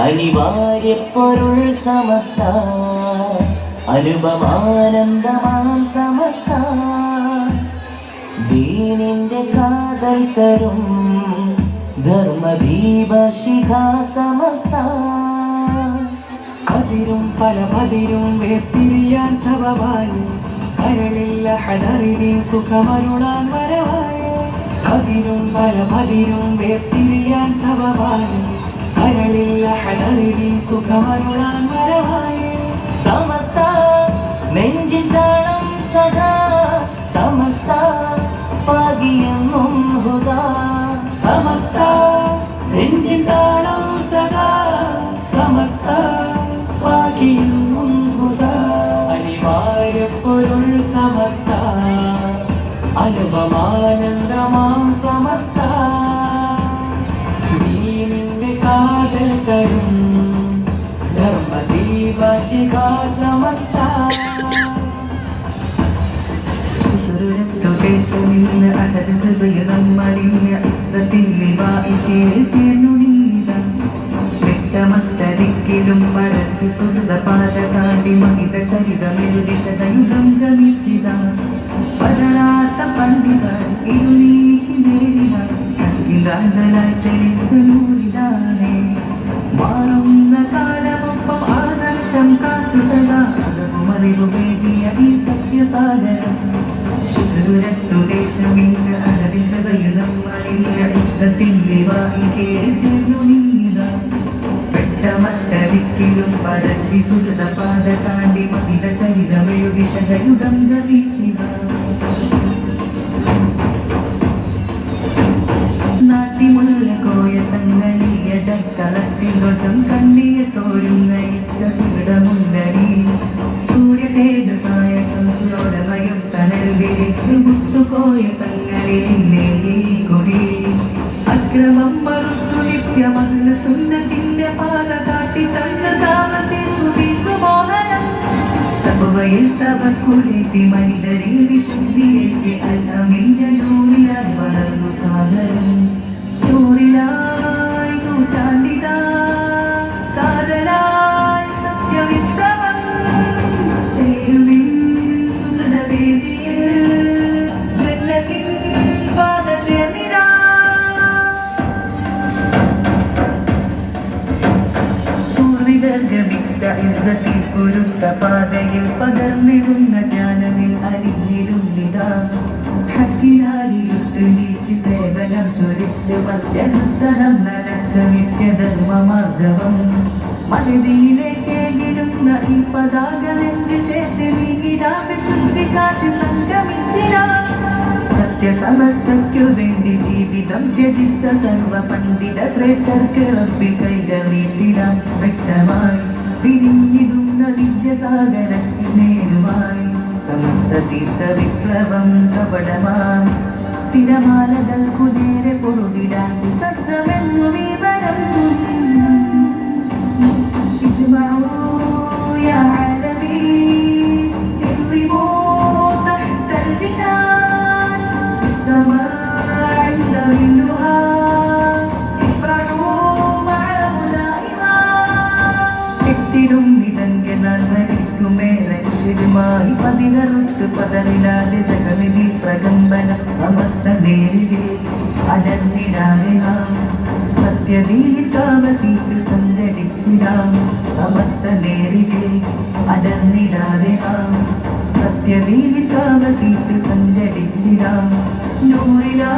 അനിവാര്യ പൊരുൾ സമസ്ത അനുപമാനന്ദമാം സമസ്ത ദീനിന്റെ കാതൽ തരും ധർമ്മദീപ ശിഖ സമസ്ത കതിരും പല പതിരും വേർതിരിയാൻ സബബായി കരളില്ല ഹദറിവിൻ സുഖമരുളാൻ വരവായി കതിരും പല പതിരും വേർതിരിയാൻ സബബായി കരളില്ല ഹദറിവിൻ സുഖമരുളാൻ വരവായി സമസ്ത നെഞ്ചിൽ താളം സദാ സമസ്ത പാകിയെന്നും ഹുദാ സമസ്ത നെഞ്ചിൻ താളം സദാ സമസ്ത പാകിയെന്നും ഹുദാ അനിവാര്യ പൊരുൾ സമസ്ത അനുപമാനന്ദമാം സമസ്ത ദീനിന്റെ കാതൽ തരും ധർമ്മദീപ ശിഖ സമസ്ത ശുക്രരക്തദേശമിന്ന് അഹദ് കൃപയിൽ നമ്മളിന്ന് ഇസ്സത്തിൻ ലിവാഇ ചേർന്നു നിന്നിതാ വെട്ടമസ്തരിക്കിലും പരത്തി സുഹൃതപാത താണ്ടി മഹിത ചരിതമെഴുതി ശതയുഗം ഗമിച്ചിതാ പതരാത്ത പണ്ഡിതർ ഇരുനീക്കി നേരിടാൻ കൺകിലാന്തലായി തെളിച്ച നൂറിതാണേ മാറുന്ന കാലമൊപ്പം ആദർശം കാത്തു സദാ അതവുമറിവുമേകിയ ഈ സത്യസാഗരം ശുദ്ധുരത്തുദേശമിന്ന് അളവിൽ കൃപയിൽ നമ്മളിൽ ഇസ്സത്തിൻ ലിവാഇ ചേർന്നു നിന്നിതാ വെട്ടമഷ്ടവിക്കിലും പരത്തി സുഹൃതപാത താണ്ടി മഹിത ചരിതമെഴുതി ശതയുഗം ഗമിച്ചിതാ നാട്ടിമുള്ള കോയ തങ്ങളിയടക്കളത്തിൽ ധ്വജം കണ്ണിയ തോരും നയിച്ച സുഹൃതമുണ്ടടി സൂര്യ തേജസായ ശംസുരോടമയം തണൽ വിരിച്ചു മുത്തുകോയ തങ്ങളിൽ ഇന്നേകി കൊടി അക്രമം മറുത്തു നിത്യമല്ല സുന്നത്തിന്റെ പാത കാട്ടി തന്ന താമസിച്ചു വിസുമോഹനം തപവയിൽ തവക്കുലേറ്റി മനിതരിൽ വിശുദ്ധിയേറ്റി അല്ലമിന്റെ നൂറിലായി വളർന്നു സാഗരം നൂറിലായി നൂറ്റാണ്ടിതാ കാതലായി സത്യവിപ്ലവം ചേരുവിൻ സുഹൃതവേദിയിൽ ജന്നത്തിൻ പാത ചേർന്നിടാ പൂർവികർ ഗമിച്ച ഇസ്സത്തിൽ പൊരുത്ത പാതയിൽ പകർന്നിടുന്ന ജ്ഞാനമിൽ അലിഞ്ഞിടുന്നിതാ ഹക്കിനാരിട്ട് നീക്കി സേവനം ചൊരിച്ച് മധ്യഹൃത്തനം നനച്ച നിത്യധർമ്മമാർജവം മനിതിയിലേക്കേകിടുന്ന ഈ പതാക നെഞ്ചിൽ ചേർത്ത് നീങ്ങിടാ വിശുദ്ധി കാത്തി സംഗമിച്ചിടാ സത്യസമസ്തയ്ക്കു വേണ്ടി ജീവിതം ത്യജിച്ച സർവ പണ്ഡിത ശ്രേഷ്ഠർക്ക് റബ്ബിൽ കൈകൾ നീട്ടിടാൻ വ്യക്തമായി വിരിഞ്ഞിടുന്ന വിദ്യസാഗരത്തിനേരുമായി സമസ്ത തീർത്ഥ വിപ്ലവം കപടമാം തിരമാലകൾക്കു നേരെ പൊറുതിടാൻ സജ്ജമെന്നു വിവരം പതിനറുത്ത് പതറിടാതെ ജഗമിതിൽ പ്രകമ്പനം സമസ്ത നേരിതിൽ അടർന്നിടാതെ നാം സത്യതീയിൽ കാമതീക്ക് സംഘടിച്ചിടാം സമസ്ത നേരിതിൽ അടർന്നിടാതെ നാം സത്യതീയിൽ കാമതീക്ക് സംഘടിച്ചിടാം നൂറിലാ